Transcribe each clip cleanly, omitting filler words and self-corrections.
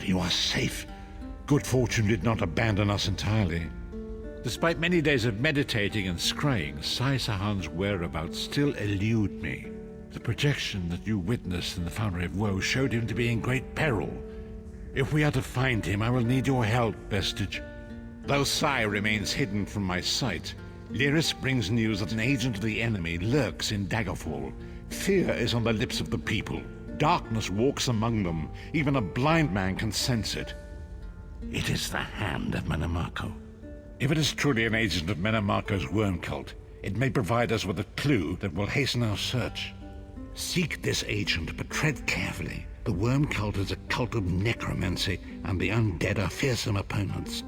you are safe. Good fortune did not abandon us entirely. Despite many days of meditating and scrying, Sai Sahan's whereabouts still elude me. The projection that you witnessed in the Foundry of Woe showed him to be in great peril. If we are to find him, I will need your help, Vestige. Though Sai remains hidden from my sight, Lyris brings news that an agent of the enemy lurks in Daggerfall. Fear is on the lips of the people. Darkness walks among them. Even a blind man can sense it. It is the hand of Manamako. If it is truly an agent of Manamako's worm cult, it may provide us with a clue that will hasten our search. Seek this agent, but tread carefully. The worm cult is a cult of necromancy, and the undead are fearsome opponents.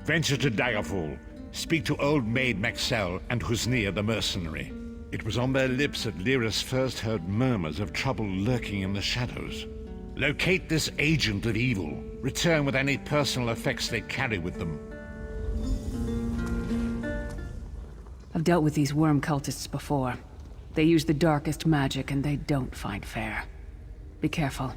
Venture to Daggerfall. Speak to Old Maid Maxell and Husnir the mercenary. It was on their lips that Lyris first heard murmurs of trouble lurking in the shadows. Locate this agent of evil. Return with any personal effects they carry with them. I've dealt with these worm cultists before. They use the darkest magic and they don't find fair. Be careful.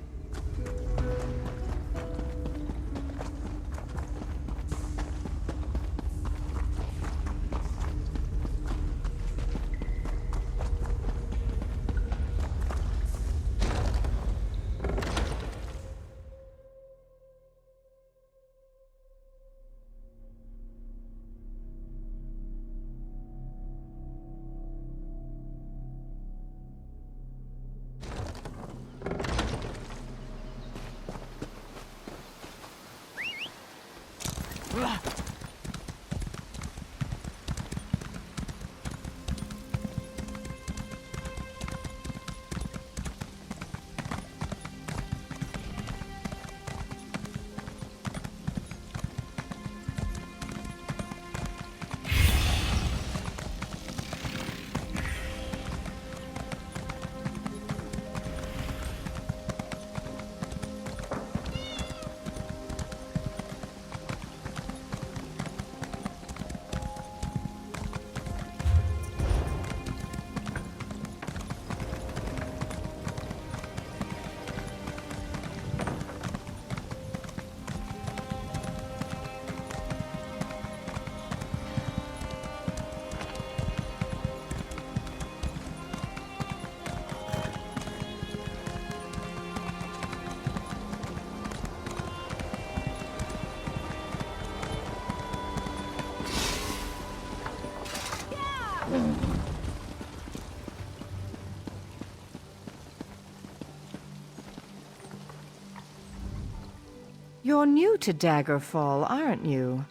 You're new to Daggerfall, aren't you?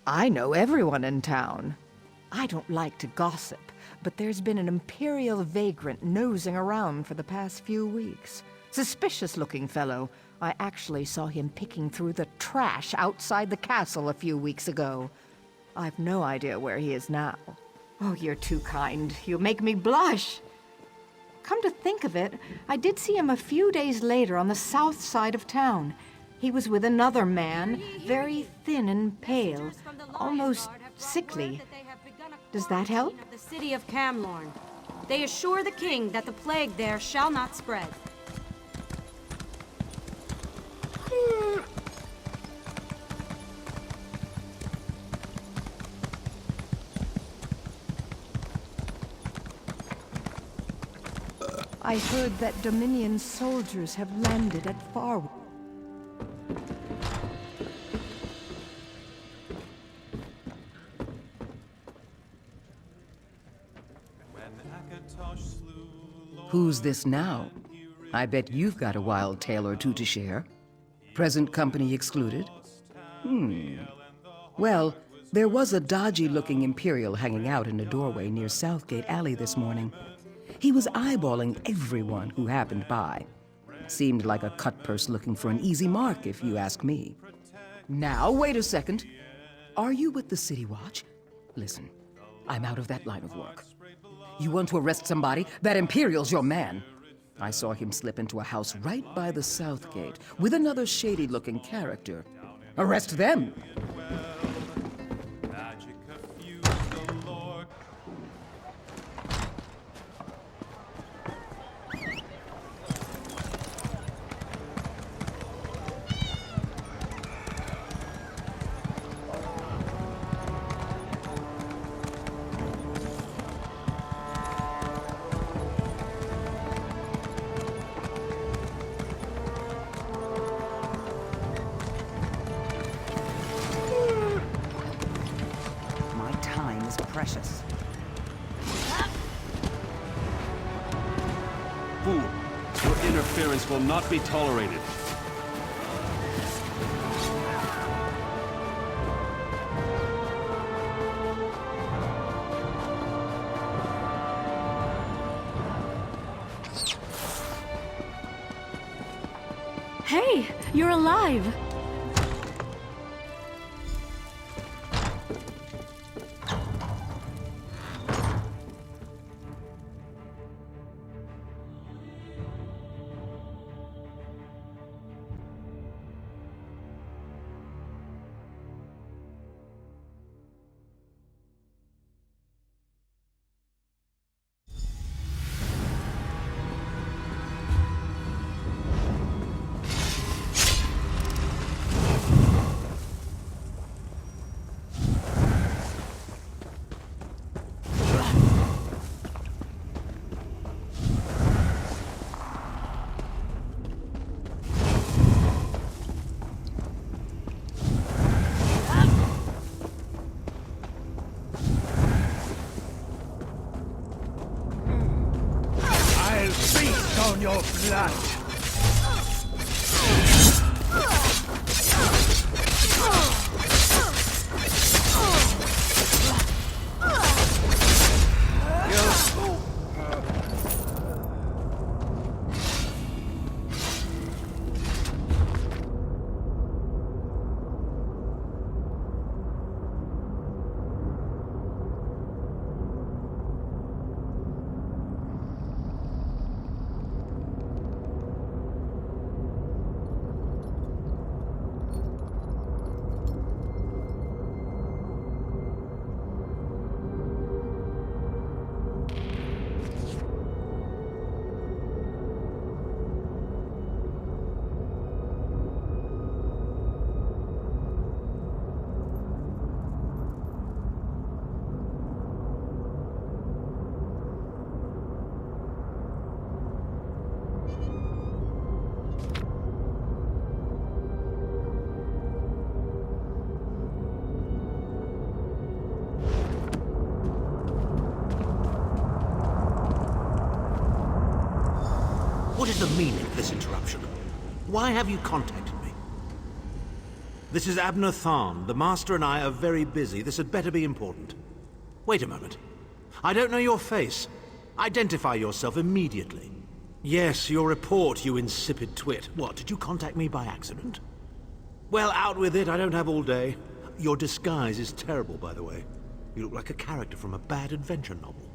I know everyone in town. I don't like to gossip, but there's been an Imperial vagrant nosing around for the past few weeks. Suspicious-looking fellow. I actually saw him picking through the trash outside the castle a few weeks ago. I've no idea where he is now. Oh, you're too kind. You make me blush. Come to think of it, I did see him a few days later on the south side of town. He was with another man, very thin and pale, almost sickly. Does that help? The city of Camlorn. They assure the king that the plague there shall not spread. I heard that Dominion soldiers have landed at Farwood. Who's this now? I bet you've got a wild tale or two to share. Present company excluded? Well, there was a dodgy-looking Imperial hanging out in a doorway near Southgate Alley this morning. He was eyeballing everyone who happened by. Seemed like a cutpurse looking for an easy mark, if you ask me. Now, wait a second. Are you with the City Watch? Listen, I'm out of that line of work. You want to arrest somebody? That Imperial's your man. I saw him slip into a house right by the South Gate with another shady-looking character. Arrest them! precious. Fool, your interference will not be tolerated. Hey, you're alive! I'll feast on your blood! What is the meaning of this interruption? Why have you contacted me? This is Abner Tharn. The Master and I are very busy. This had better be important. Wait a moment. I don't know your face. Identify yourself immediately. Yes, your report, you insipid twit. What, did you contact me by accident? Well, out with it. I don't have all day. Your disguise is terrible, by the way. You look like a character from a bad adventure novel.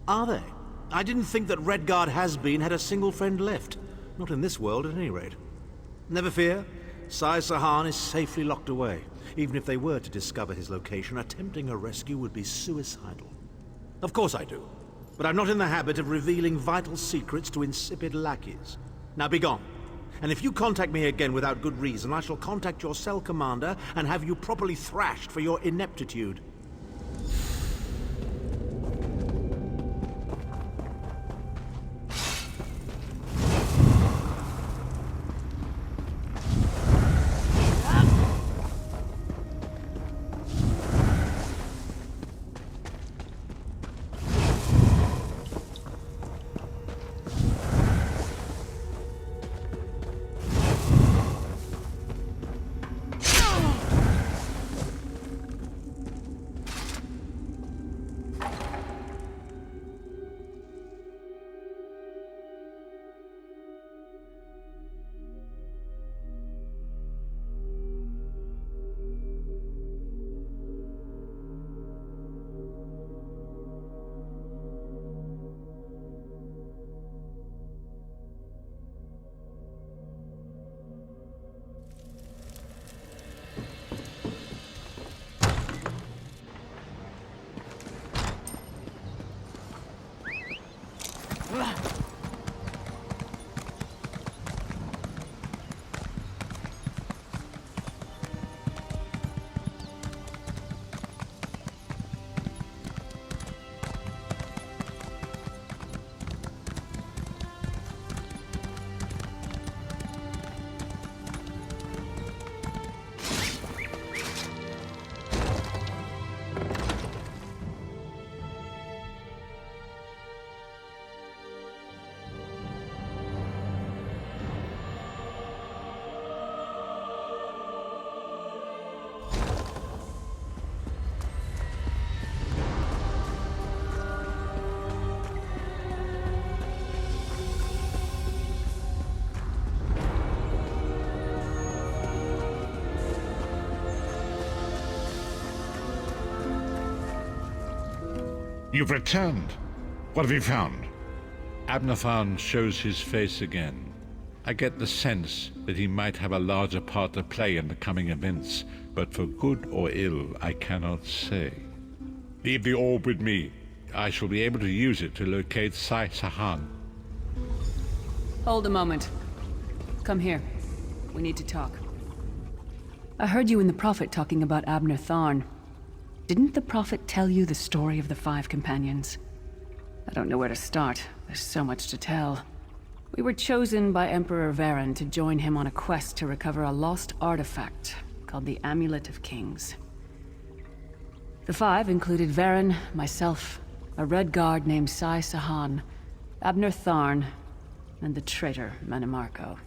Are they? I didn't think that Redguard Has-Been had a single friend left. Not in this world, at any rate. Never fear. Sai Sahan is safely locked away. Even if they were to discover his location, attempting a rescue would be suicidal. Of course I do. But I'm not in the habit of revealing vital secrets to insipid lackeys. Now be gone. And if you contact me again without good reason, I shall contact your cell commander and have you properly thrashed for your ineptitude. You've returned. What have you found? Abner Tharn shows his face again. I get the sense that he might have a larger part to play in the coming events, but for good or ill, I cannot say. Leave the orb with me. I shall be able to use it to locate Sai Sahan. Hold a moment. Come here. We need to talk. I heard you and the Prophet talking about Abner Tharn. Didn't the Prophet tell you the story of the 5 companions? I don't know where to start. There's so much to tell. We were chosen by Emperor Varen to join him on a quest to recover a lost artifact called the Amulet of Kings. The 5 included Varen, myself, a Red Guard named Sai Sahan, Abner Tharn, and the traitor Manimarco.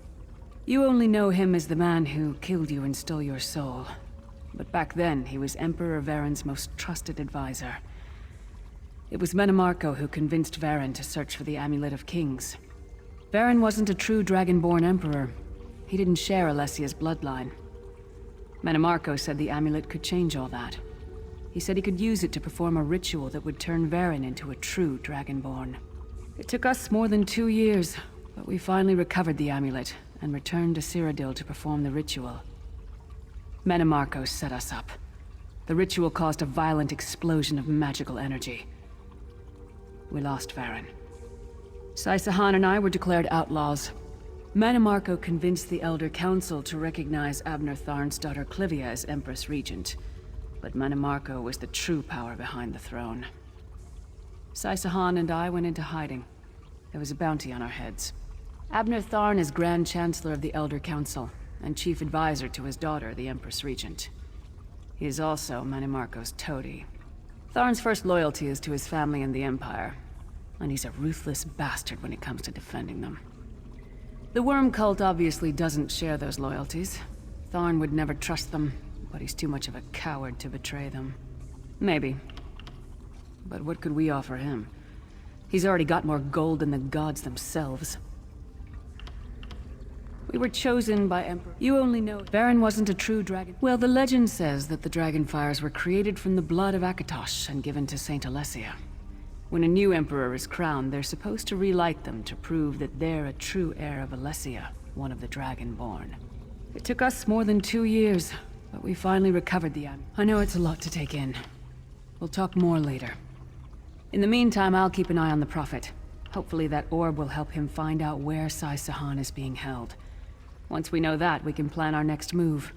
You only know him as the man who killed you and stole your soul. But back then, he was Emperor Varen's most trusted advisor. It was Manimarco who convinced Varen to search for the Amulet of Kings. Varen wasn't a true Dragonborn Emperor. He didn't share Alessia's bloodline. Manimarco said the amulet could change all that. He said he could use it to perform a ritual that would turn Varen into a true Dragonborn. It took us more than 2 years, but we finally recovered the amulet and returned to Cyrodiil to perform the ritual. Manimarco set us up. The ritual caused a violent explosion of magical energy. We lost Varen. Sai Sahan and I were declared outlaws. Manimarco convinced the Elder Council to recognize Abner Tharn's daughter Clivia as Empress Regent. But Manimarco was the true power behind the throne. Sai Sahan and I went into hiding. There was a bounty on our heads. Abner Tharn is Grand Chancellor of the Elder Council, and Chief Advisor to his daughter, the Empress Regent. He is also Manimarco's toady. Tharn's first loyalty is to his family and the Empire, and he's a ruthless bastard when it comes to defending them. The Worm Cult obviously doesn't share those loyalties. Tharn would never trust them, but he's too much of a coward to betray them. Maybe. But what could we offer him? He's already got more gold than the gods themselves. We were chosen by Emperor. You only know Varen wasn't a true dragon. Well, the legend says that the Dragonfires were created from the blood of Akatosh and given to Saint Alessia. When a new emperor is crowned, they're supposed to relight them to prove that they're a true heir of Alessia, one of the Dragonborn. It took us more than 2 years, but we finally recovered the amulet. I know it's a lot to take in. We'll talk more later. In the meantime, I'll keep an eye on the Prophet. Hopefully that orb will help him find out where Sai Sahan is being held. Once we know that, we can plan our next move.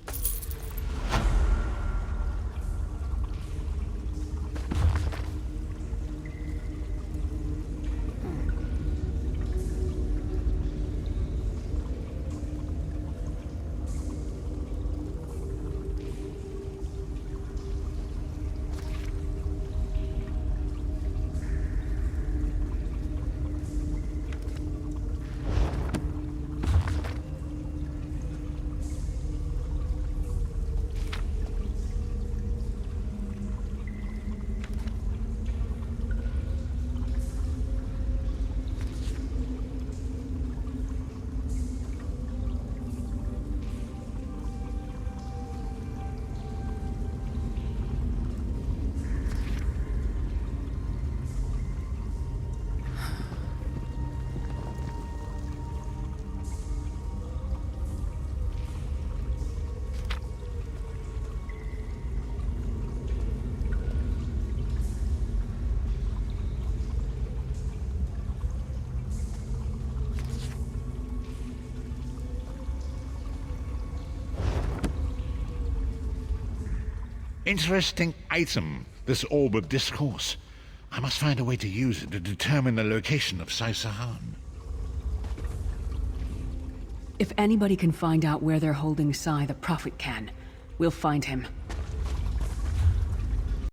Interesting item, this Orb of Discourse. I must find a way to use it to determine the location of Sai Sahan. If anybody can find out where they're holding Sai, the Prophet can. We'll find him.